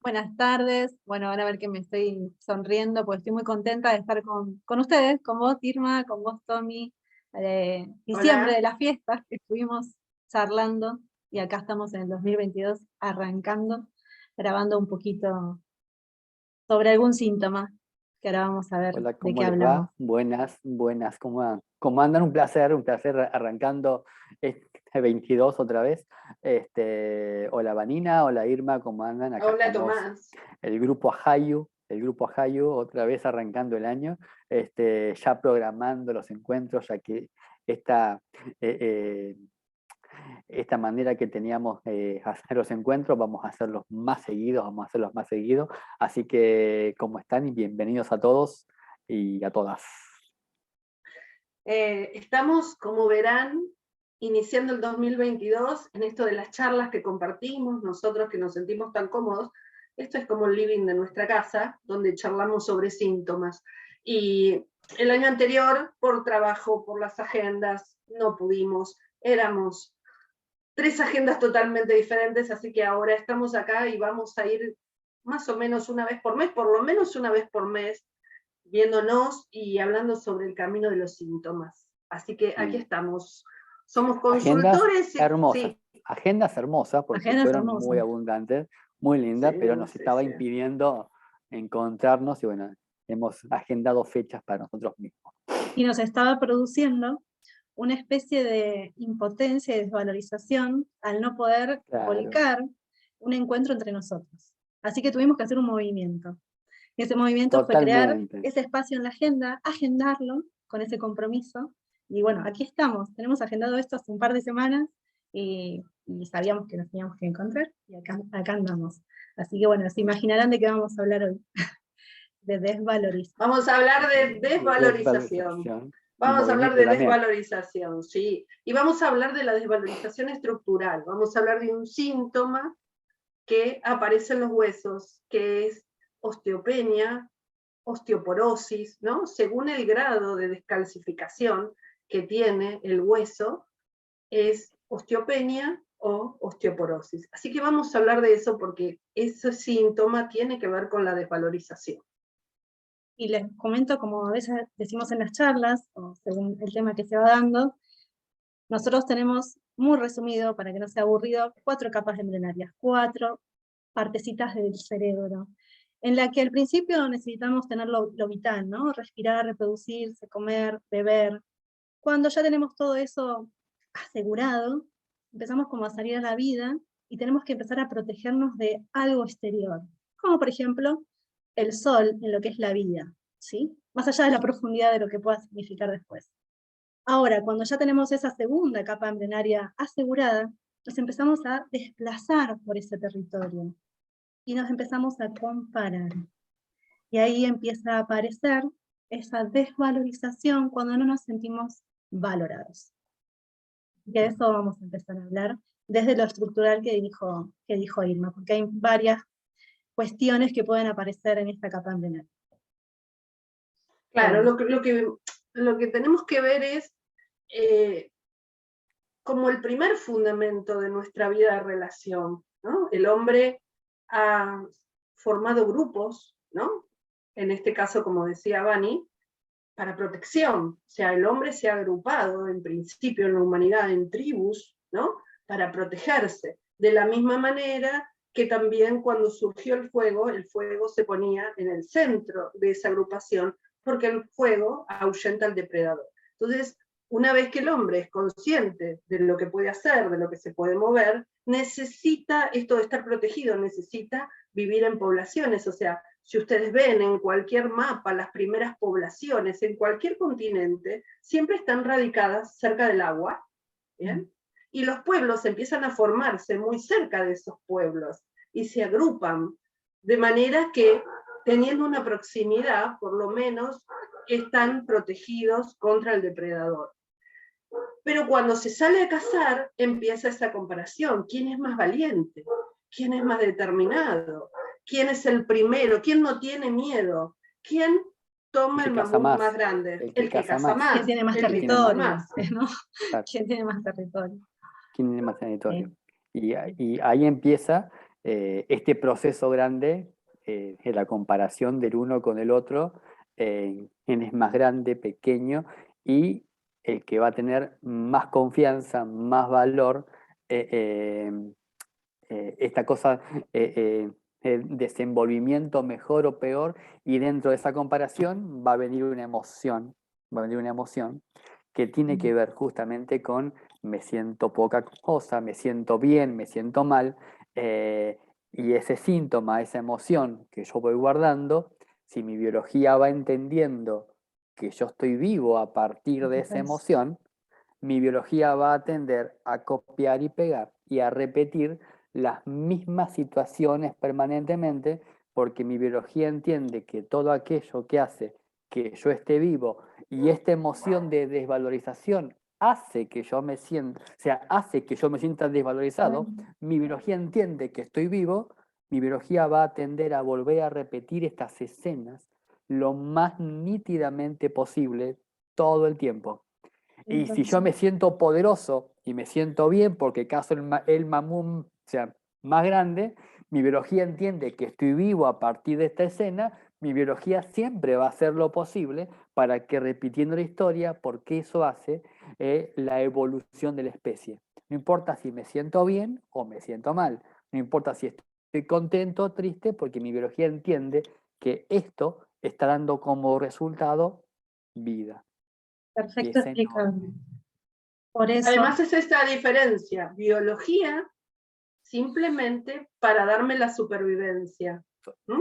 Buenas tardes. Bueno, van a ver que me estoy sonriendo porque estoy muy contenta de estar con ustedes, con vos, Irma, con vos, Tommy, diciembre de Hola. las fiestas que estuvimos charlando y acá estamos en el 2022 arrancando, grabando un poquito sobre algún síntoma que ahora vamos a ver Hola, de ¿cómo qué les hablamos. va? Buenas, buenas, ¿cómo andan? Un placer arrancando este 22 otra vez. Hola Vanina, hola Irma, ¿cómo andan? Acá Hola, estamos, Tomás. el grupo Ajayu, otra vez arrancando el año, ya programando los encuentros, ya que esta, eh, eh, esta manera que teníamos de hacer los encuentros, vamos a hacerlos más seguidos, así que, ¿cómo están? Y bienvenidos a todos y a todas. Estamos, como verán, iniciando el 2022 en esto de las charlas que compartimos, nosotros que nos sentimos tan cómodos. Esto es como el living de nuestra casa, donde charlamos sobre síntomas. Y el año anterior, por trabajo, por las agendas, no pudimos. Éramos 3 agendas totalmente diferentes, así que ahora estamos acá y vamos a ir más o menos una vez por mes, por lo menos una vez por mes, viéndonos y hablando sobre el camino de los síntomas. Así que aquí estamos. Somos Agendas consultores. hermosas, Sí, agendas hermosas porque Agendas fueron muy hermosas. abundantes, muy lindas, pero sí, nos sí, estaba sí. impidiendo encontrarnos y bueno, hemos agendado fechas para nosotros mismos. Y nos estaba produciendo una especie de impotencia y desvalorización al no poder Claro, volcar un encuentro entre nosotros. Así que tuvimos que hacer un movimiento. Y ese movimiento fue crear totalmente. ese espacio en la agenda, agendarlo con ese compromiso. Y bueno, aquí estamos. Tenemos agendado esto hace un par de semanas y sabíamos que nos teníamos que encontrar y acá andamos. Así que bueno, se imaginarán de qué vamos a hablar hoy. De desvalorización. Vamos a hablar de desvalorización. Desvalorización y Vamos a hablar movimiento de también. desvalorización, sí. Y vamos a hablar de la desvalorización estructural. Vamos a hablar de un síntoma que aparece en los huesos, que es osteopenia, osteoporosis, ¿no? Según el grado de descalcificación que tiene el hueso, es osteopenia o osteoporosis. Así que vamos a hablar de eso porque ese síntoma tiene que ver con la desvalorización. Y les comento, como a veces decimos en las charlas, o según el tema que se va dando, nosotros tenemos, muy resumido, para que no sea aburrido, 4 capas embrionarias, 4 partecitas del cerebro, en la que al principio necesitamos tener lo vital, ¿no? Respirar, reproducirse, comer, beber. Cuando ya tenemos todo eso asegurado, empezamos como a salir a la vida y tenemos que empezar a protegernos de algo exterior, como por ejemplo el sol en lo que es la vida, ¿sí? Más allá de la profundidad de lo que pueda significar después. Ahora, cuando ya tenemos esa segunda capa embrionaria asegurada, nos empezamos a desplazar por ese territorio y nos empezamos a comparar. Y ahí empieza a aparecer esa desvalorización cuando no nos sentimos valorados. De eso vamos a empezar a hablar desde lo estructural que dijo Irma, porque hay varias cuestiones que pueden aparecer en esta capa embrionaria. Claro, Bueno, lo que tenemos que ver es como el primer fundamento de nuestra vida de relación, ¿no? El hombre ha formado grupos, ¿no? En este caso, como decía Vani, para protección. O sea, el hombre se ha agrupado en principio en la humanidad en tribus, ¿no? Para protegerse. De la misma manera que también cuando surgió el fuego se ponía en el centro de esa agrupación porque el fuego ahuyenta al depredador. Entonces, una vez que el hombre es consciente de lo que puede hacer, de lo que se puede mover, necesita esto de estar protegido, necesita vivir en poblaciones. O sea, si ustedes ven en cualquier mapa, las primeras poblaciones en cualquier continente siempre están radicadas cerca del agua, ¿bien? Y los pueblos empiezan a formarse muy cerca de esos pueblos y se agrupan de manera que, teniendo una proximidad, por lo menos están protegidos contra el depredador. Pero cuando se sale a cazar, empieza esa comparación. ¿Quién es más valiente? ¿Quién es más determinado? ¿Quién es el primero? ¿Quién no tiene miedo? ¿Quién toma el mamut más grande? El que caza más. ¿quién tiene más El que caza territorio? más. ¿No? Claro. ¿Quién tiene más territorio? ¿Quién tiene más territorio? Y ahí empieza este proceso grande es la comparación del uno con el otro, quién es más grande, pequeño, y el que va a tener más confianza, más valor, esta cosa, el desenvolvimiento mejor o peor, y dentro de esa comparación va a venir una emoción, que tiene que ver justamente con me siento poca cosa, me siento bien, me siento mal, y ese síntoma, esa emoción que yo voy guardando, si mi biología va entendiendo que yo estoy vivo a partir de esa emoción, mi biología va a tender a copiar y pegar y a repetir las mismas situaciones permanentemente, porque mi biología entiende que todo aquello que hace que yo esté vivo y esta emoción de desvalorización hace que yo me sienta, o sea, hace que yo me sienta desvalorizado, mi biología entiende que estoy vivo, mi biología va a tender a volver a repetir estas escenas lo más nítidamente posible todo el tiempo. Y si yo me siento poderoso y me siento bien porque caso el mamut sea más grande, mi biología entiende que estoy vivo a partir de esta escena, mi biología siempre va a hacer lo posible para que repitiendo la historia, porque eso hace la evolución de la especie. No importa si me siento bien o me siento mal, no importa si estoy contento o triste, porque mi biología entiende que esto está dando como resultado vida. Perfecto explicado. Por eso, además es esta diferencia, biología simplemente para darme la supervivencia.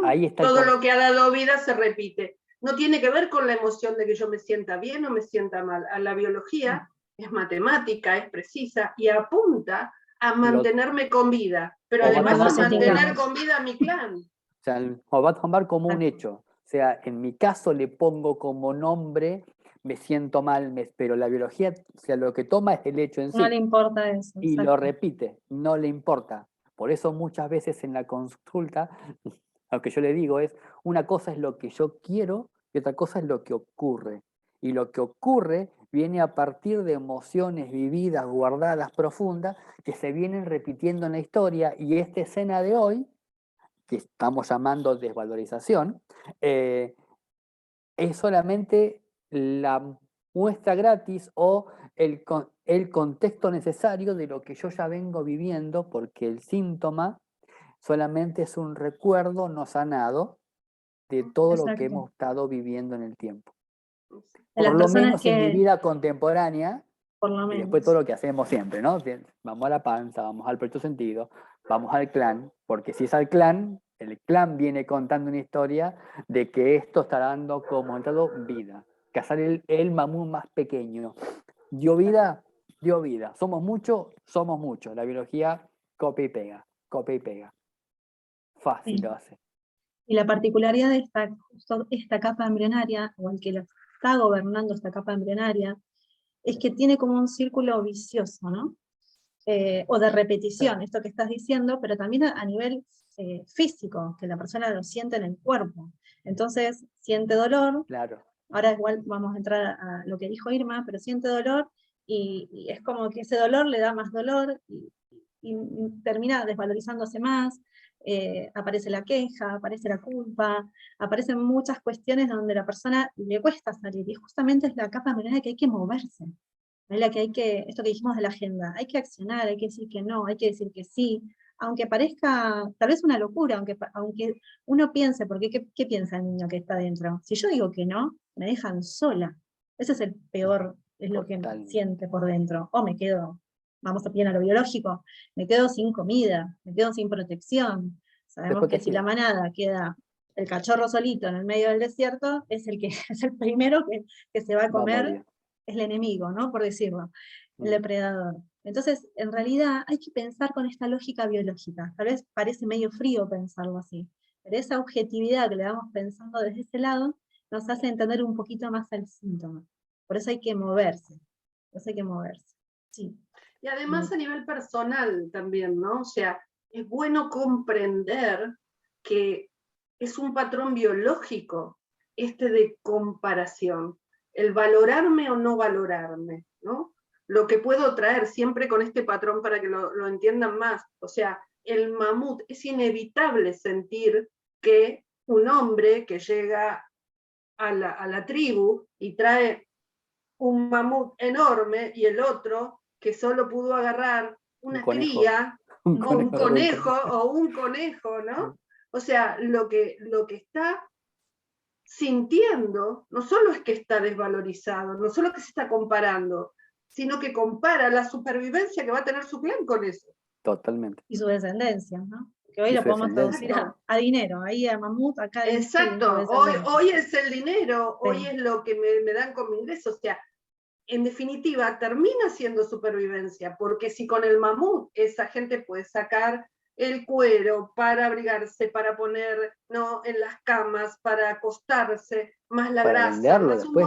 Ahí está todo lo que ha dado vida se repite. No tiene que ver con la emoción de que yo me sienta bien o me sienta mal. A la biología es matemática, es precisa y apunta a mantenerme con vida, pero además a mantener con vida a mi clan. O sea, lo va a tomar como un hecho. O sea, en mi caso le pongo como nombre, me siento mal, pero la biología, o sea, lo que toma es el hecho en sí. No le importa eso. Y lo repite, no le importa. Por eso muchas veces en la consulta, lo que yo le digo es, una cosa es lo que yo quiero y otra cosa es lo que ocurre. Y lo que ocurre viene a partir de emociones vividas, guardadas, profundas, que se vienen repitiendo en la historia, y esta escena de hoy, que estamos llamando desvalorización, es solamente la muestra gratis o el contexto necesario de lo que yo ya vengo viviendo, porque el síntoma solamente es un recuerdo no sanado de todo lo que hemos estado viviendo en el tiempo. Por lo menos en mi vida contemporánea, y después todo lo que hacemos siempre, ¿no? Vamos a la panza, vamos al proyecto sentido, vamos al clan, porque si es al clan, el clan viene contando una historia de que esto está dando como entrado vida. Cazar el mamut más pequeño. Dio vida, dio vida. Somos muchos, somos muchos. La biología copia y pega, copia y pega. Fácil lo hace. Y la particularidad de esta capa embrionaria, o el que lo está gobernando esta capa embrionaria, es que tiene como un círculo vicioso, ¿no? O de repetición, esto que estás diciendo, pero también a nivel físico, que la persona lo siente en el cuerpo. Entonces, siente dolor, claro. Ahora igual vamos a entrar a lo que dijo Irma, pero siente dolor, y es como que ese dolor le da más dolor, y termina desvalorizándose más, aparece la queja, aparece la culpa, aparecen muchas cuestiones donde la persona le cuesta salir, y justamente es la capa embrionaria que hay que moverse. Es la que hay que, esto que dijimos de la agenda, hay que accionar, hay que decir que no, hay que decir que sí, aunque parezca tal vez una locura, aunque uno piense, porque ¿qué piensa el niño que está dentro? Si yo digo que no, me dejan sola. Ese es el peor, es lo que siente por dentro. O me quedo, vamos a bien a lo biológico, me quedo sin comida, me quedo sin protección. Sabemos que si la manada queda el cachorro solito en el medio del desierto, es el primero que se va a comer. Es el enemigo, ¿no? Por decirlo, el depredador. Entonces, en realidad, hay que pensar con esta lógica biológica. Tal vez parece medio frío pensarlo así, pero esa objetividad que le vamos pensando desde ese lado, nos hace entender un poquito más el síntoma. Por eso hay que moverse. Sí. Y además a nivel personal también, ¿no? O sea, es bueno comprender que es un patrón biológico este de comparación. El valorarme o no valorarme, ¿no? Lo que puedo traer siempre con este patrón para que lo entiendan más. O sea, el mamut, es inevitable sentir que un hombre que llega a la tribu y trae un mamut enorme y el otro que solo pudo agarrar una cría, o un conejo, ¿no? O sea, lo que está sintiendo no solo es que está desvalorizado, no solo que se está comparando, sino que compara la supervivencia que va a tener su clan con eso. Totalmente. Y su descendencia, ¿no? Que hoy Y lo su podemos descendencia. traducir a dinero, ahí a mamut, acá hay Exacto, hoy es el dinero, sí. hoy es lo que me dan como ingreso, o sea, en definitiva termina siendo supervivencia, porque si con el mamut esa gente puede sacar el cuero para abrigarse, para poner, ¿no?, en las camas, para acostarse, más la Para grasa, venderlo más después.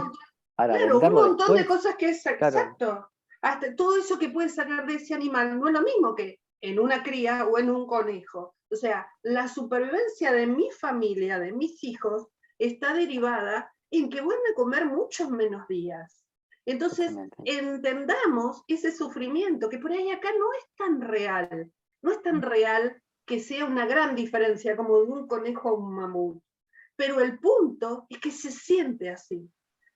Para claro, un venderlo montón de después. cosas que es Claro. exacto. Hasta todo eso que puedes sacar de ese animal no es lo mismo que en una cría o en un conejo. O sea, la supervivencia de mi familia, de mis hijos, está derivada en que van a comer muchos menos días. Entonces, Totalmente. entendamos ese sufrimiento, que por ahí acá no es tan real. No es tan real que sea una gran diferencia como de un conejo a un mamut. Pero el punto es que se siente así.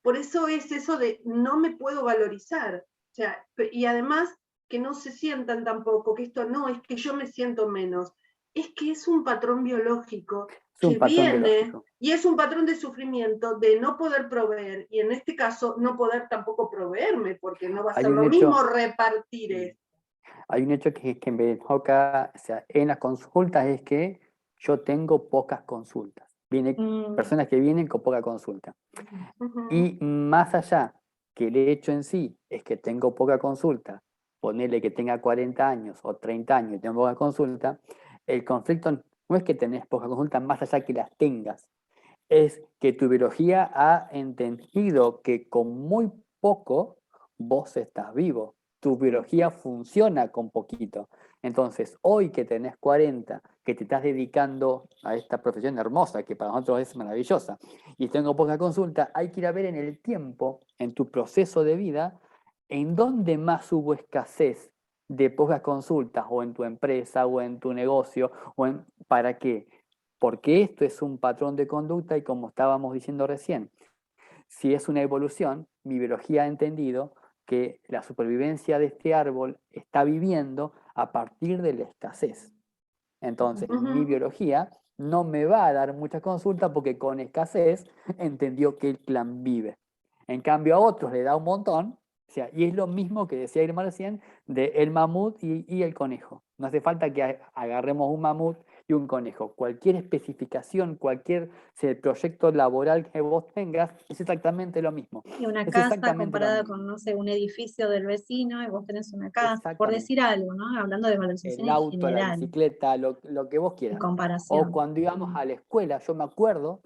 Por eso es eso de no me puedo valorizar. O sea, y además que no se sientan tampoco, que esto no es que yo me siento menos, es que es un patrón biológico que viene y es un patrón de sufrimiento de no poder proveer, y en este caso no poder tampoco proveerme, porque no va a ser lo mismo repartir esto. Hay un hecho que me enfoca, o sea, en las consultas, es que yo tengo pocas consultas. Personas que vienen con poca consulta. Y más allá que el hecho en sí es que tengo poca consulta, ponerle que tenga 40 años o 30 años y tengo poca consulta, el conflicto no es que tenés poca consulta más allá que las tengas, es que tu biología ha entendido que con muy poco vos estás vivo. Tu biología funciona con poquito. Entonces, hoy que tenés 40, que te estás dedicando a esta profesión hermosa, que para nosotros es maravillosa, y tengo poca consulta, hay que ir a ver en el tiempo, en tu proceso de vida, en dónde más hubo escasez de pocas consultas, o en tu empresa, o en tu negocio, ¿para qué? Porque esto es un patrón de conducta y como estábamos diciendo recién, si es una evolución, mi biología ha entendido que la supervivencia de este árbol está viviendo a partir de la escasez. Entonces, mi biología no me va a dar mucha consulta porque con escasez entendió que el clan vive. En cambio a otros le da un montón, o sea, y es lo mismo que decía Irma recién de el mamut y el conejo. No hace falta que agarremos un mamut y un conejo. Cualquier especificación, cualquier proyecto laboral que vos tengas, es exactamente lo mismo. Y una casa comparada con, no sé, un edificio del vecino, y vos tenés una casa, por decir algo, ¿no? Hablando de valorización el auto, general, la bicicleta, lo que vos quieras. Comparación. O cuando íbamos a la escuela, yo me acuerdo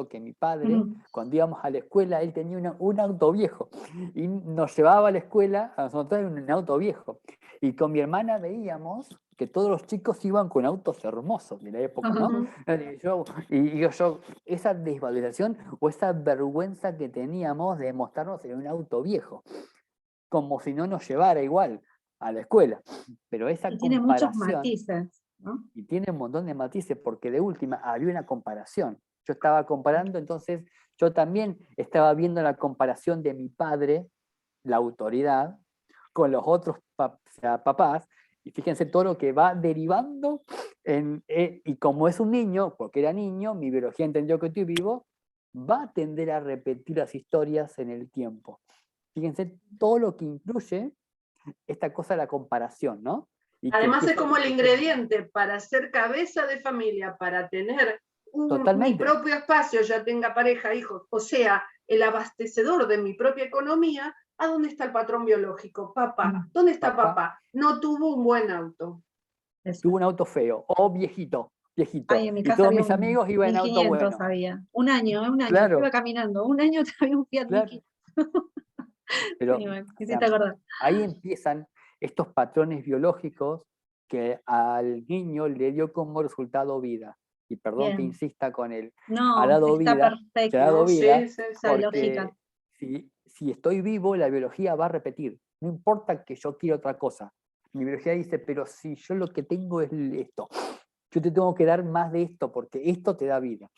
que mi padre, cuando íbamos a la escuela, él tenía un auto viejo y nos llevaba a la escuela a nosotros en un auto viejo. Y con mi hermana veíamos que todos los chicos iban con autos hermosos de la época, ¿no? Y yo, esa desvalorización o esa vergüenza que teníamos de mostrarnos en un auto viejo, como si no nos llevara igual a la escuela. Pero esa y tiene muchos matices, ¿no? Y tiene un montón de matices, porque de última había una comparación. Yo estaba comparando, entonces yo también estaba viendo la comparación de mi padre, la autoridad, con los otros papás, y fíjense todo lo que va derivando, y como es un niño, porque era niño, mi biología entendió que estoy vivo, va a tender a repetir las historias en el tiempo. Fíjense todo lo que incluye esta cosa de la comparación, ¿no? Y además es como el ingrediente para ser cabeza de familia, para tener mi propio espacio, ya tenga pareja, hijos, o sea, el abastecedor de mi propia economía. ¿A dónde está el patrón biológico? Papá. ¿Dónde está papá? No tuvo un buen auto. Tuvo un auto feo, o viejito. Ay, en mi casa y todos había mis amigos iban en auto bueno. Había. Un año, claro. iba caminando, un año había un Fiat 1500. Pero quisiste acordar. Ahí empiezan estos patrones biológicos que al niño le dio como resultado vida. Y perdón que insista con el ha dado vida, perfecto. ha dado vida, esa lógica. Si estoy vivo, la biología va a repetir. No importa que yo quiera otra cosa. mi biología dice, pero si yo lo que tengo es esto, yo te tengo que dar más de esto, porque esto te da vida.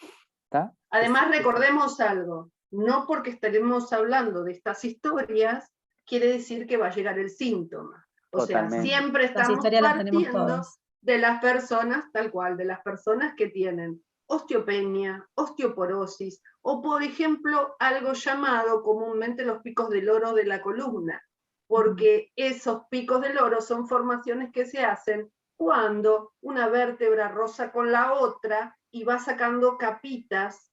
¿Está? Además, recordemos algo, no porque estaremos hablando de estas historias, quiere decir que va a llegar el síntoma. O Totalmente. sea, siempre Las estamos historias las tenemos partiendo todos. de las personas, tal cual, de las personas que tienen osteopenia, osteoporosis, o por ejemplo, algo llamado comúnmente los picos del oro de la columna, porque esos picos del oro son formaciones que se hacen cuando una vértebra roza con la otra y va sacando capitas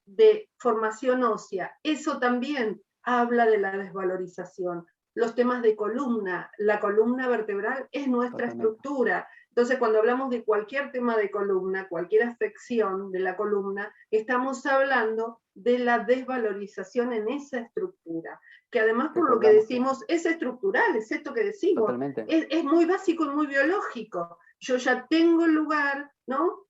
de formación ósea. Eso también habla de la desvalorización. Los temas de columna, la columna vertebral es nuestra estructura. Entonces, cuando hablamos de cualquier tema de columna, cualquier afección de la columna, estamos hablando de la desvalorización en esa estructura, que además por lo que decimos es estructural, es esto que decimos, es muy básico y muy biológico. Yo ya tengo el lugar, ¿no?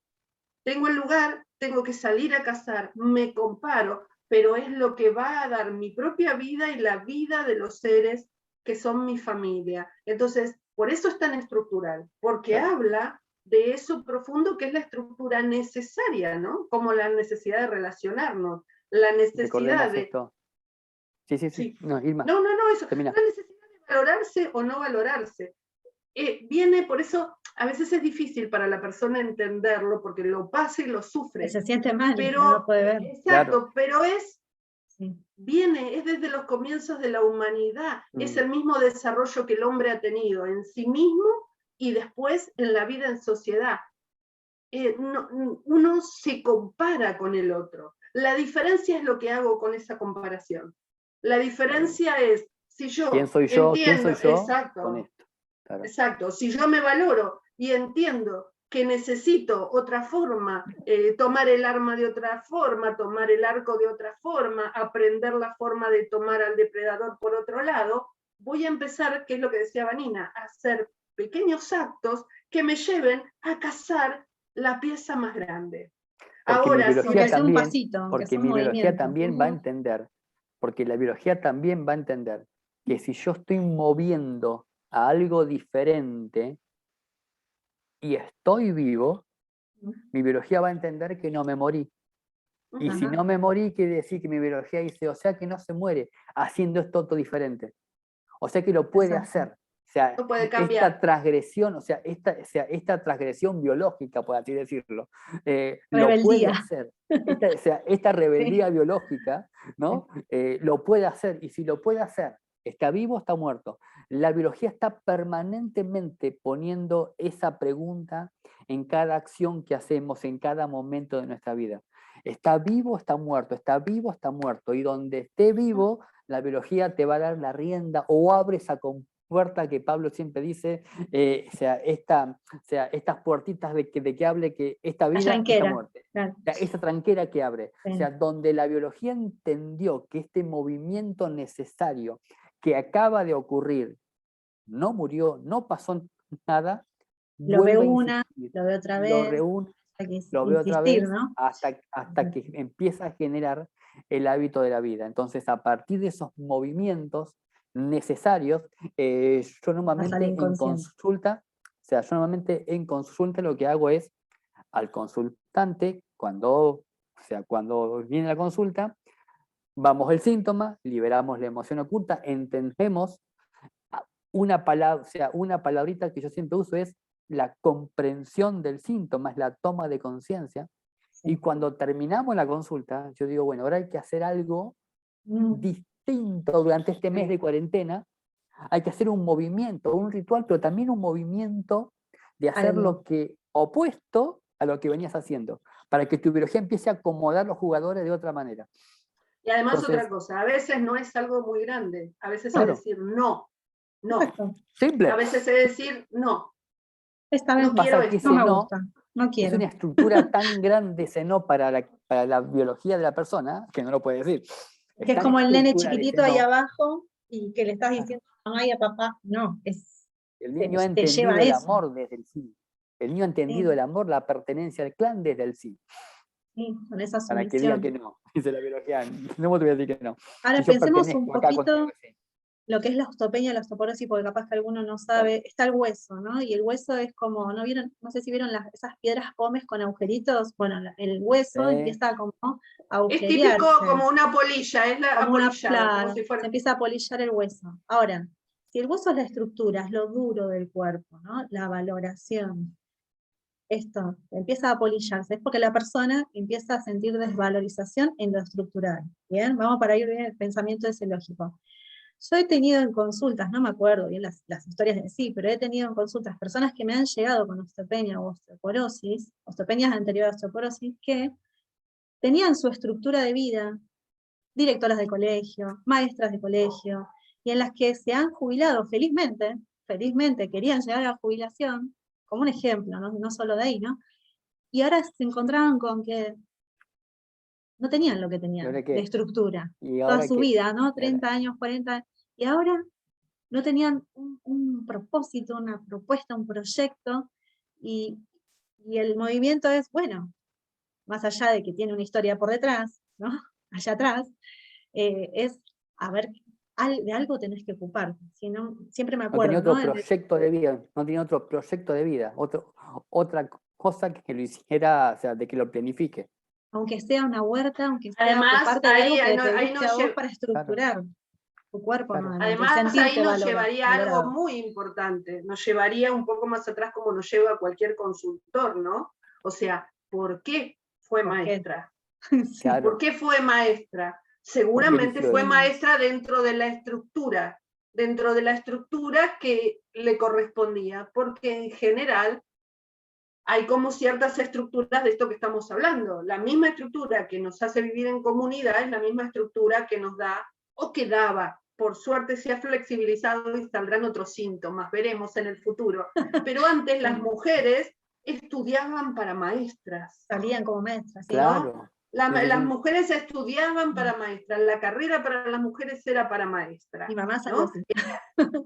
Tengo el lugar, tengo que salir a cazar, me comparo, pero es lo que va a dar mi propia vida y la vida de los seres que son mi familia. Entonces, por eso es tan estructural, porque habla de eso profundo que es la estructura necesaria, ¿no? Como la necesidad de relacionarnos, la necesidad de... Esto. Sí. No, Irma, no, eso. termina. La necesidad de valorarse o no valorarse. Viene, por eso a veces es difícil para la persona entenderlo, porque lo pasa y lo sufre. Se siente mal, pero, no lo puede ver. Exacto, claro. Pero viene, es desde los comienzos de la humanidad, es el mismo desarrollo que el hombre ha tenido en sí mismo y después en la vida en sociedad. Uno se compara con el otro. La diferencia es lo que hago con esa comparación. La diferencia es, si yo ¿Quién soy yo? entiendo, ¿Quién soy yo exacto, con esto? Claro. Exacto, si yo me valoro y entiendo que necesito otra forma, tomar el arma de otra forma, tomar el arco de otra forma, aprender la forma de tomar al depredador por otro lado, voy a empezar, que es lo que decía Vanina, a hacer pequeños actos que me lleven a cazar la pieza más grande. Porque ahora, mi biología si también, un pasito, porque mi biología también va a entender, porque la biología también va a entender que si yo estoy moviendo a algo diferente y estoy vivo, mi biología va a entender que no me morí. Y si no me morí, quiere decir que mi biología dice, o sea que no se muere haciendo esto otro diferente. O sea que lo puede hacer. O sea, esta transgresión, esta transgresión biológica, por así decirlo, lo puede hacer. Esta rebeldía biológica, ¿no? Lo puede hacer. Y si lo puede hacer, ¿está vivo o está muerto? La biología está permanentemente poniendo esa pregunta en cada acción que hacemos, en cada momento de nuestra vida. ¿Está vivo o está muerto? ¿Está vivo o está muerto? Y donde esté vivo, la biología te va a dar la rienda o abre esa puerta que Pablo siempre dice, estas puertitas de que hable que esta vida, esta muerte. Claro. Esa tranquera que abre. Sí. O sea, donde la biología entendió que este movimiento necesario que acaba de ocurrir no murió, no pasó nada, lo ve una, lo ve otra vez, lo reúne, lo ve otra vez, ¿no? hasta que empieza a generar el hábito de la vida. Entonces, a partir de esos movimientos necesarios, yo normalmente en consulta lo que hago es al consultante, cuando viene la consulta, vamos el síntoma, liberamos la emoción oculta, entendemos una palabra, una palabrita que yo siempre uso es la comprensión del síntoma, es la toma de conciencia. Y cuando terminamos la consulta, yo digo, bueno, ahora hay que hacer algo distinto durante este mes de cuarentena. Hay que hacer un movimiento, un ritual, pero también un movimiento de hacer lo que opuesto a lo que venías haciendo, para que tu biología empiece a acomodar los jugadores de otra manera. Y además otra cosa, a veces no es algo muy grande, a veces es decir no. Simple. A veces es decir no. Esta vez no quiero esto. No me gusta, no quiero. Es una estructura tan grande ese no para la biología de la persona que no lo puede decir. Que es como el nene chiquitito ahí abajo y que le estás diciendo a mamá y a papá, no, el niño ha entendido el amor desde el sí. El niño ha entendido el amor, la pertenencia al clan desde el sí. Sí, con esa sumisión. Para que diga que no, dice la biología, no te voy a decir que no. Ahora si pensemos un poquito lo que es la osteopenia, la osteoporosis, porque capaz que alguno no sabe, está el hueso, ¿no? Y el hueso es como, ¿no vieron? No sé si vieron esas piedras pómez con agujeritos. Bueno, el hueso empieza como a Es típico agujerearse, como una polilla, es la como apolillado, como claro, si fuera. se empieza a polillar el hueso. Ahora, si el hueso es la estructura, es lo duro del cuerpo, ¿no? La valoración, esto empieza a polillarse, es porque la persona empieza a sentir desvalorización en lo estructural. Bien, vamos para ir bien el pensamiento ese lógico. Yo he tenido en consultas, no me acuerdo bien las historias en sí, pero he tenido en consultas personas que me han llegado con osteopenia o osteoporosis, osteopenias anteriores a osteoporosis, que tenían su estructura de vida, directoras de colegio, maestras de colegio, y en las que se han jubilado felizmente querían llegar a la jubilación, como un ejemplo, no solo de ahí, ¿no? Y ahora se encontraban con que no tenían lo que ¿Y tenían ahora de qué? estructura, ¿Y toda ahora su qué? vida, ¿no? Y ahora- 30 años, 40 años, y ahora no tenían un propósito, una propuesta, un proyecto, y, y el movimiento es, bueno, más allá de que tiene una historia por detrás, ¿no? Allá atrás, es, a ver, de algo tenés que ocuparte. Si no, siempre me No tenía acuerdo, otro ¿no? proyecto de vida, no tenía otro proyecto de vida, otra cosa que lo hiciera, o sea, de que lo planifique. Aunque sea una huerta, aunque sea Además, ocuparte de algo que te ahí guste a vos para Claro, estructurar tu cuerpo claro. nuevamente, y además ahí sentirte nos llevaría algo valorado. muy importante, nos llevaría un poco más atrás como nos lleva cualquier consultor, ¿no? O sea, ¿por qué fue ¿Por qué? maestra? Sí, ¿Por Claro, qué fue maestra? porque Seguramente eligió fue eso. maestra dentro de la estructura que le correspondía, porque en general hay como ciertas estructuras de esto que estamos hablando. La misma estructura que nos hace vivir en comunidad es la misma estructura que nos da o que daba. Por suerte se ha flexibilizado y saldrán otros síntomas, veremos en el futuro. Pero antes las mujeres estudiaban para maestras. salían como maestras, sí. Claro. Sí, sí, Las sí. mujeres estudiaban para maestras, la carrera para las mujeres era para maestra, Mi mamá salió ¿no? así.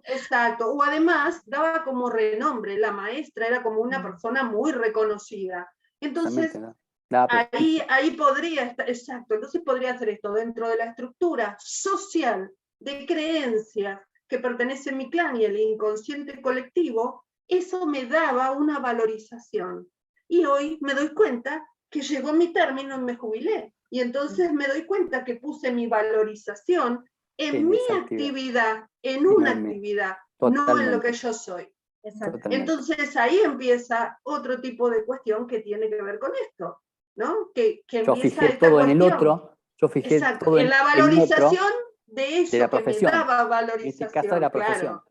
Exacto, o además daba como renombre, la maestra era como una persona muy reconocida. Justamente, Entonces, ¿no? Daba prestigio. ahí podría estar, exacto, entonces podría hacer esto dentro de la estructura social de creencias que pertenece a mi clan y el inconsciente colectivo, eso me daba una valorización. Y hoy me doy cuenta que llegó mi término y me jubilé. Y entonces me doy cuenta que puse mi valorización en En mi esa actividad. actividad, en Y no una en mí. actividad, no en lo que Totalmente, yo soy. Exacto. totalmente. Entonces ahí empieza otro tipo de cuestión que tiene que ver con esto, ¿no? Que Yo empieza fijé esta todo en el cuestión. otro, yo fijé Exacto, todo en la en otro valorización de de la eso que me profesión. daba En este caso de valorización, la profesión. claro.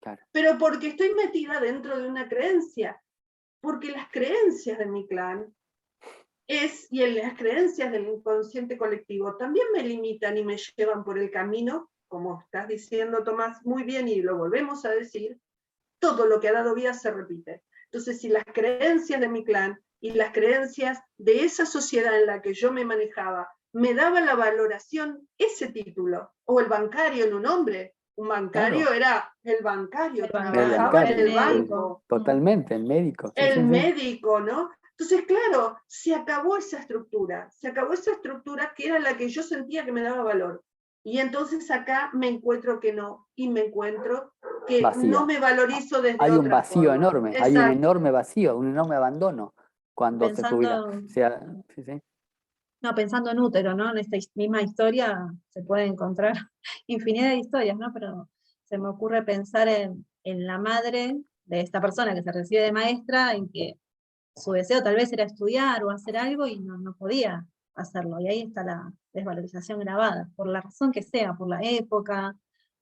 Claro. Pero porque estoy metida dentro de una creencia, porque las creencias de mi clan y en las creencias del inconsciente colectivo también me limitan y me llevan por el camino, como estás diciendo, Tomás, muy bien, y lo volvemos a decir, todo lo que ha dado vida se repite. Entonces, si las creencias de mi clan y las creencias de esa sociedad en la que yo me manejaba me daba la valoración, ese título, o el bancario en un hombre, un bancario Claro. era el bancario, El bancario, trabajaba en el el médico. banco, Totalmente, el médico. Sí, el sí, sí. médico, ¿no? Entonces, claro, se acabó esa estructura que era la que yo sentía que me daba valor. Y entonces acá me encuentro que no, y me encuentro que Vacía. no me valorizo desde Hay un otra vacío forma. enorme, Exacto. hay un enorme vacío, un enorme abandono cuando se jubila. Pensando, O sea, sí, sí. no, pensando en útero, ¿no? En esta misma historia se puede encontrar infinidad de historias, ¿no? Pero se me ocurre pensar en la madre de esta persona que se recibe de maestra, en que su deseo tal vez era estudiar o hacer algo y no podía hacerlo. Y ahí está la desvalorización grabada, por la razón que sea, por la época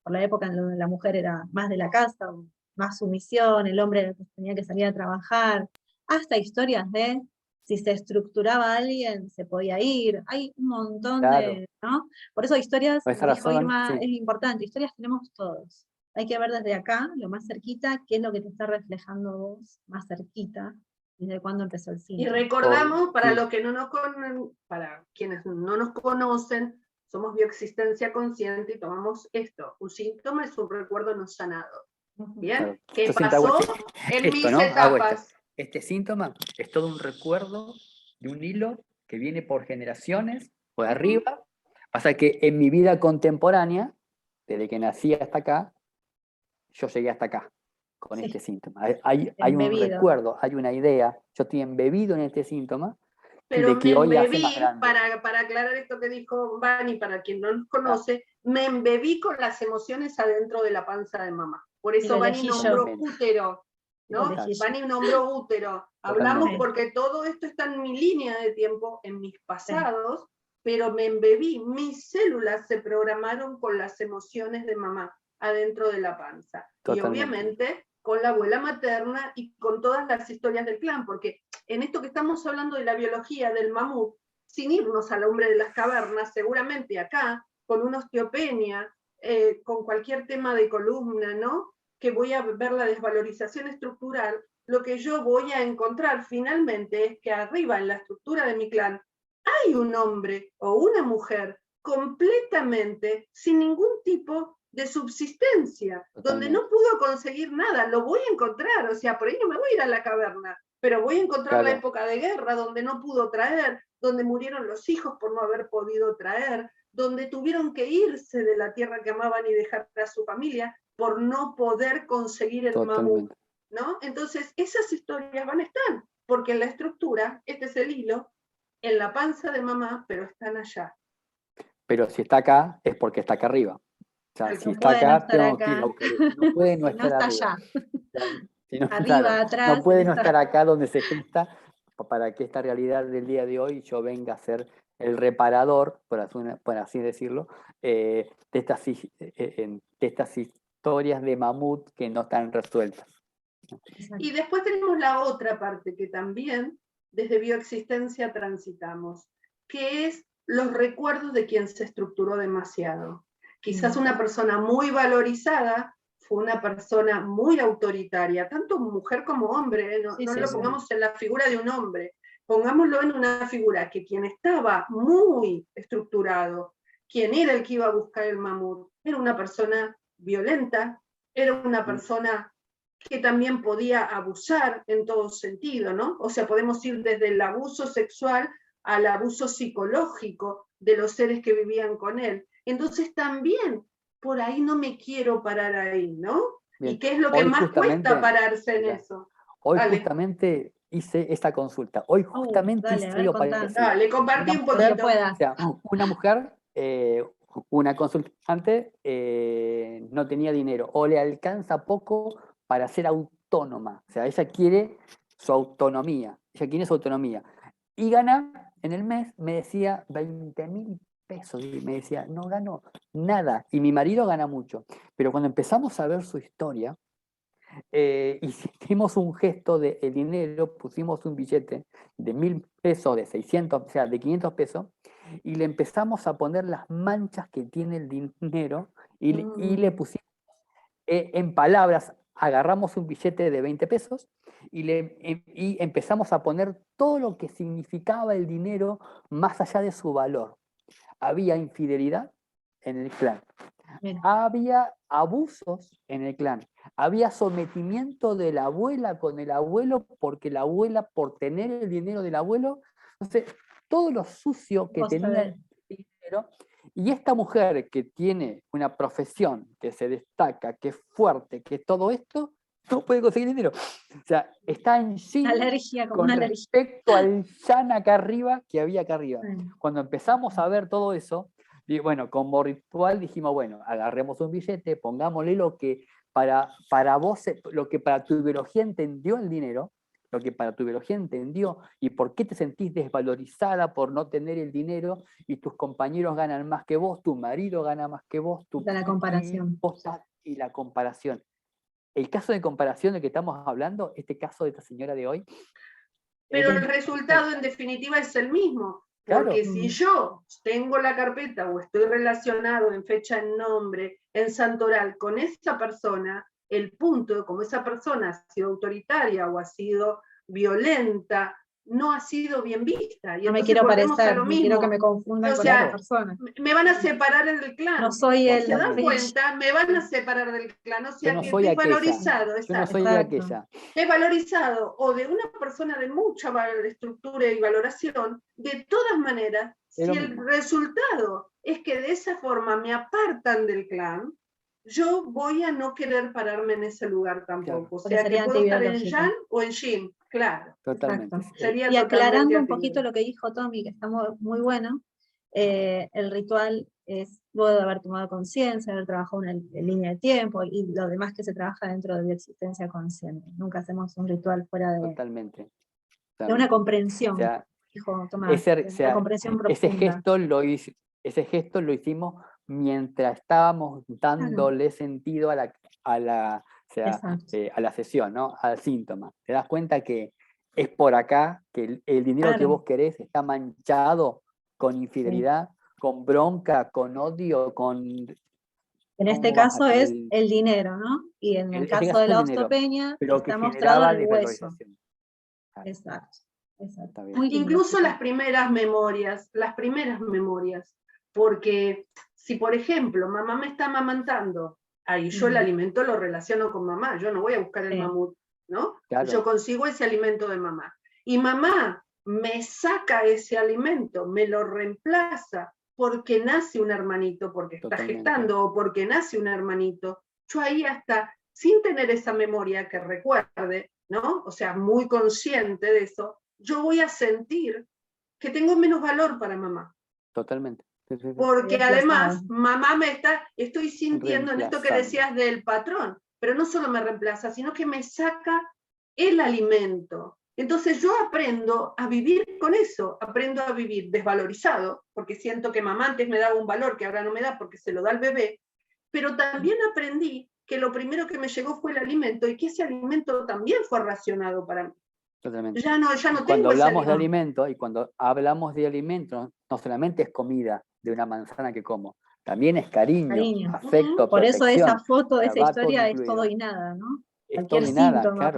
en donde la mujer era más de la casa, o más sumisión, el hombre tenía que salir a trabajar, hasta historias de si se estructuraba a alguien, se podía ir. Hay un montón Claro. ¿no? Por eso historias, Por como esa dijo razón, Irma, sí. es importante, historias tenemos todos. Hay que ver desde acá, lo más cerquita, qué es lo que te está reflejando vos más cerquita, desde cuándo empezó el Y cine. recordamos, para Sí. los que no nos conocen, para quienes no nos conocen, somos bioexistencia consciente y tomamos esto. Un síntoma es un recuerdo no sanado. ¿Bien? Claro. ¿Qué Yo siempre hago pasó en esto, mis ¿no? Hago esto. etapas? Este síntoma es todo un recuerdo de un hilo que viene por generaciones, por arriba. Pasa que en mi vida contemporánea, desde que nací hasta acá, yo llegué hasta acá con Sí. este síntoma. Hay un Embebido. recuerdo, hay una idea, yo estoy embebido en este síntoma, Pero de que me hoy hace más embebí, grande. para aclarar esto que dijo Vani, para quien no nos conoce, me embebí con las emociones adentro de la panza de mamá. Por Y eso lo Vani elegí yo. nombró Totalmente. útero, Lo ¿no? elegí yo. Vani nombró útero. Hablamos Totalmente. porque todo esto está en mi línea de tiempo, en mis pasados, pero me embebí. Mis células se programaron con las emociones de mamá adentro de la panza. Totalmente. Y obviamente con la abuela materna y con todas las historias del clan, porque en esto que estamos hablando de la biología del mamut, sin irnos al hombre de las cavernas, seguramente acá, con una osteopenia, con cualquier tema de columna, ¿no? Que voy a ver la desvalorización estructural, lo que yo voy a encontrar finalmente es que arriba en la estructura de mi clan hay un hombre o una mujer completamente sin ningún tipo de subsistencia, Totalmente. donde no pudo conseguir nada, lo voy a encontrar, o sea, por ahí no me voy a ir a la caverna, pero voy a encontrar la época de guerra donde no pudo traer, donde murieron los hijos por no haber podido traer, donde tuvieron que irse de la tierra que amaban y dejar a su familia por no poder conseguir el mamut, ¿no? Entonces, esas historias van a estar, porque en la estructura, este es el hilo, en la panza de mamá, pero están allá. Pero si está acá, es porque está acá arriba. O sea, si No está puede no acá, estar tengo que ir a acá. buscar eso. No puede no Si no estar está arriba. allá. Si no, Arriba, claro, atrás, no puede en no esta- estar acá donde se gesta, para que esta realidad del día de hoy yo venga a ser el reparador, por así decirlo, de estas historias de mamut que no están resueltas. Y después tenemos la otra parte que también desde bioexistencia transitamos, que es los recuerdos de quien se estructuró demasiado. Quizás una persona muy valorizada fue una persona muy autoritaria, tanto mujer como hombre, no, Sí, no sí, lo sí. pongamos en la figura de un hombre, pongámoslo en una figura que quien estaba muy estructurado, quien era el que iba a buscar el mamut, era una persona violenta, era una persona que también podía abusar en todo sentido, ¿no? O sea, podemos ir desde el abuso sexual al abuso psicológico de los seres que vivían con él. Entonces también, por ahí no me quiero parar ahí, ¿no? Bien. ¿Y qué es lo que Hoy más cuesta pararse en ya, eso? hoy Dale. justamente hice esta consulta. Hoy justamente dale, a hice ver, lo contá. parecido. Dale, compartí un poquito. pueda. O sea, una mujer, una consultante, no tenía dinero o le alcanza poco para ser autónoma. O sea, ella quiere su autonomía. Ella quiere su autonomía. Y gana en el mes, me decía, 20.000 pesos. Y me decía, no gano nada. Y mi marido gana mucho. Pero cuando empezamos a ver su historia, hicimos un gesto de el dinero, pusimos un billete de 1.000 pesos, de 600, o sea, de 500 pesos, y le empezamos a poner las manchas que tiene el dinero y le pusimos en palabras, agarramos un billete de 20 pesos y empezamos a poner todo lo que significaba el dinero más allá de su valor. Había infidelidad en el clan. Mira. Había abusos en el clan, había sometimiento de la abuela con el abuelo porque la abuela, por tener el dinero del abuelo, entonces todo lo sucio que tenía el dinero, y esta mujer que tiene una profesión, que se destaca, que es fuerte, que es todo esto, no puede conseguir dinero. O sea, está en sí Alergia, como con una alergia. respecto al yan acá arriba que había acá arriba. Bueno. Cuando empezamos a ver todo eso, y bueno, como ritual dijimos, bueno, agarremos un billete, pongámosle lo que para vos, lo que para tu biología entendió el dinero, lo que para tu biología entendió, y por qué te sentís desvalorizada por no tener el dinero, y tus compañeros ganan más que vos, tu marido gana más que vos, La comparación. y la comparación. El caso de comparación del que estamos hablando, este caso de esta señora de hoy. Pero el resultado en definitiva es el mismo. Porque Claro. si yo tengo la carpeta o estoy relacionado en fecha, en nombre, en santoral con esa persona, el punto, como esa persona ha sido autoritaria o ha sido violenta, no ha sido bien vista. Y no me entonces quiero volvemos parecer, a lo no mismo. quiero que me confundan O con sea, otra persona. Me van a separar del clan. No soy Si el... se dan cuenta, me van a separar del clan. O sea, yo no que soy estoy aquella. valorizado. Yo no soy Exacto. aquella. Es valorizado o de una persona de mucha estructura y valoración, de todas maneras, si el resultado es que de esa forma me apartan del clan, yo voy a no querer pararme en ese lugar tampoco. Claro. O sea, que Sería puedo estar en antibiológico. Yang o en Yin, claro. Totalmente. Exacto. Sería Y aclarando totalmente un poquito antibiológico. lo que dijo Tommy, que está muy bueno, el ritual es luego de haber tomado conciencia, haber trabajado en línea de tiempo y lo demás que se trabaja dentro de la existencia consciente. Nunca hacemos un ritual fuera de Totalmente. una O comprensión, sea, dijo Tomás, de una comprensión ese profunda. gesto lo hicimos mientras estábamos dándole sentido a la sesión, ¿no? Al síntoma. Te das cuenta que es por acá, que el dinero que vos querés está manchado con infidelidad, con bronca, con odio, con... En este caso es el dinero, ¿no? Y en el caso de la osteopenia está mostrado en el hueso. Exacto. Incluso las primeras memorias, porque si por ejemplo mamá me está amamantando, ahí yo el alimento lo relaciono con mamá, yo no voy a buscar el mamut, ¿no? Claro. Yo consigo ese alimento de mamá. Y mamá me saca ese alimento, me lo reemplaza, porque nace un hermanito, porque está gestando, o porque nace un hermanito. Yo ahí hasta, sin tener esa memoria que recuerde, ¿no? O sea, muy consciente de eso, yo voy a sentir que tengo menos valor para mamá. Totalmente. Porque además, mamá estoy sintiendo en esto que decías del patrón, pero no solo me reemplaza, sino que me saca el alimento. Entonces yo aprendo a vivir con eso, aprendo a vivir desvalorizado, porque siento que mamá antes me daba un valor que ahora no me da porque se lo da al bebé, pero también aprendí que lo primero que me llegó fue el alimento y que ese alimento también fue racionado para mí. Totalmente. Ya no cuando tengo hablamos de alimento, y cuando hablamos de alimento, no solamente es comida de una manzana que como, también es cariño. Afecto, por protección. Por eso esa foto de esa historia todo es todo y nada, ¿no? Es cualquier todo y nada, síntoma.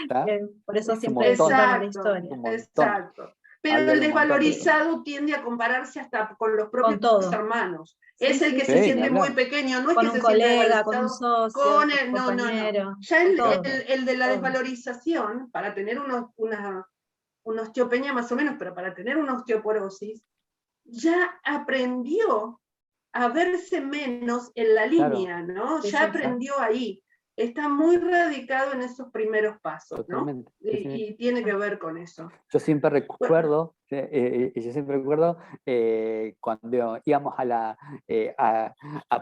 claro. Por eso es siempre contamos la historia. Exacto. Pero el desvalorizado tiende a compararse hasta con los propios hermanos. Es el que se siente muy pequeño, no es que se siente desvalorizado. Con un socio, con un compañero. Ya el de la desvalorización, para tener una osteopenia más o menos, pero para tener una osteoporosis, ya aprendió a verse menos en la línea, ¿no? Ya aprendió ahí. Está muy radicado en esos primeros pasos, ¿no? Y tiene que ver con eso. Yo siempre recuerdo, cuando íbamos a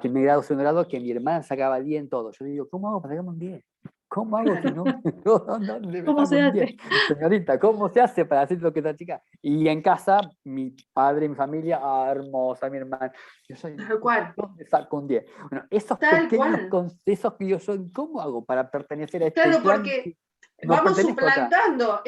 primer grado, segundo grado, que mi hermana sacaba 10 en todo. Yo digo, ¿cómo hago para sacar un 10? ¿Cómo hago si no? ¿Cómo se hace? Señorita, ¿cómo se hace para hacer lo que esta chica? Y en casa, mi padre, mi familia, hermosa, mi hermana. Yo soy, ¿dónde saco un 10? Bueno, esos pequeños concesos que yo soy, ¿cómo hago para pertenecer a este plan? Claro, porque vamos suplantando,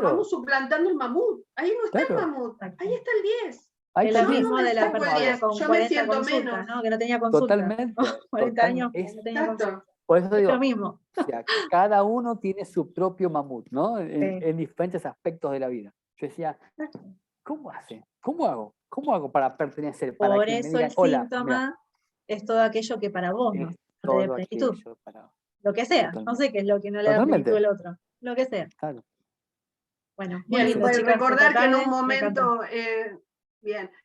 vamos suplantando el mamut. Ahí no está el mamut, ahí está el 10. Es lo mismo de la persona con 40 consultas, ¿no? Que no tenía consulta. Totalmente. 40 años que no tenía consulta. Por eso digo, lo mismo. O sea, cada uno tiene su propio mamut, ¿no? En diferentes aspectos de la vida. Yo decía, ¿cómo hace? ¿Cómo hago? ¿Cómo hago para pertenecer? Para Por que eso me digan, el síntoma es todo aquello que para vos no te dé plenitud. Lo que sea, no sé qué es lo que no le da plenitud al otro. Lo que sea. Claro. Bueno, bien, lindo, pues chicas, recordar que en un momento,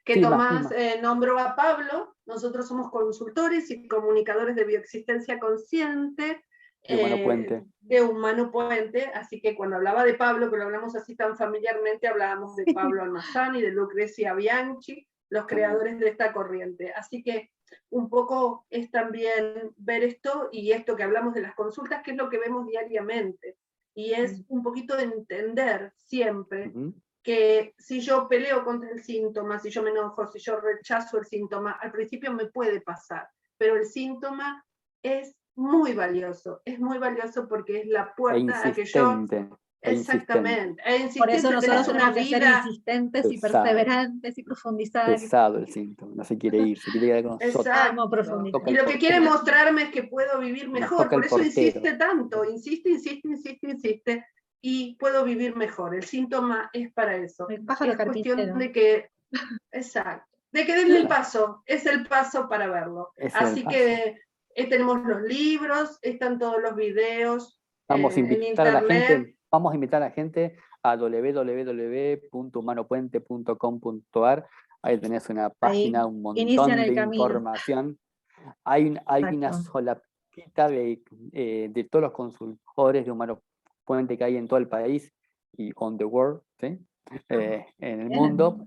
que Tomás nombró a Pablo, nosotros somos consultores y comunicadores de bioexistencia consciente, de Humano Puente, así que cuando hablaba de Pablo, que lo hablamos así tan familiarmente, hablábamos de Pablo Almazán y de Lucrecia Bianchi, los creadores de esta corriente. Así que un poco es también ver esto y esto que hablamos de las consultas, que es lo que vemos diariamente, y es un poquito de entender siempre que si yo peleo contra el síntoma, si yo me enojo, si yo rechazo el síntoma, al principio me puede pasar, pero el síntoma es muy valioso porque es la puerta a que yo... Exactamente. Por eso nosotros tenemos que ser insistentes y perseverantes y profundizar. Pesado el síntoma, no se quiere ir, se quiere quedar con nosotros. Exacto. Y lo que quiere mostrarme es que puedo vivir mejor, por eso insiste tanto, insiste, y puedo vivir mejor. El síntoma es para eso. El pájaro es cuestión de que, exacto, de que den el paso, es el paso para verlo. Así que tenemos los libros, están todos los videos. Vamos a invitar a la gente. Vamos a invitar a la gente a www.humanopuente.com.ar. Ahí tenés una página, un montón de información. Hay una Exacto. solapita de todos los consultores de Humano Puente que hay en todo el país y on the world, ¿sí? En el mundo.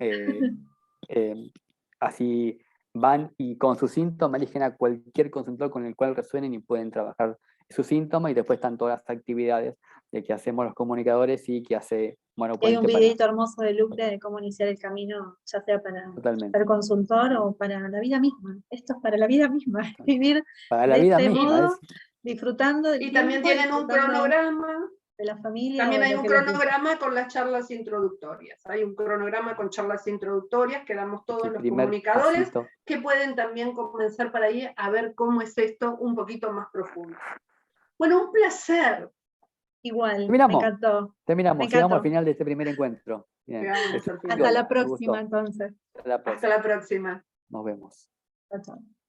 Así van y con sus síntomas eligen a cualquier consultor con el cual resuenen y pueden trabajar sus síntomas, y después están todas las actividades de que hacemos los comunicadores y que hace Humano Y hay un Puente para... videito hermoso de Lucre de cómo iniciar el camino, ya sea para Totalmente. el consultor o para la vida misma. Esto es para la vida misma, vivir Para la de vida este misma. modo, disfrutando del Y también tiempo, tienen un disfrutando cronograma. de la familia o También de hay lo un que les gusta. cronograma con las charlas introductorias. Hay un cronograma con charlas introductorias que damos todos El los primer comunicadores, pasito. que pueden también comenzar por ahí a ver cómo es esto un poquito más profundo. Bueno, un placer. Igual, me Terminamos. encantó. Terminamos. Me Llegamos al encantó. final de este primer encuentro. Bien. Llegamos al final. Hasta la Me próxima, gustó. entonces. Hasta la próxima. Hasta la próxima. Nos vemos. Chao, chao.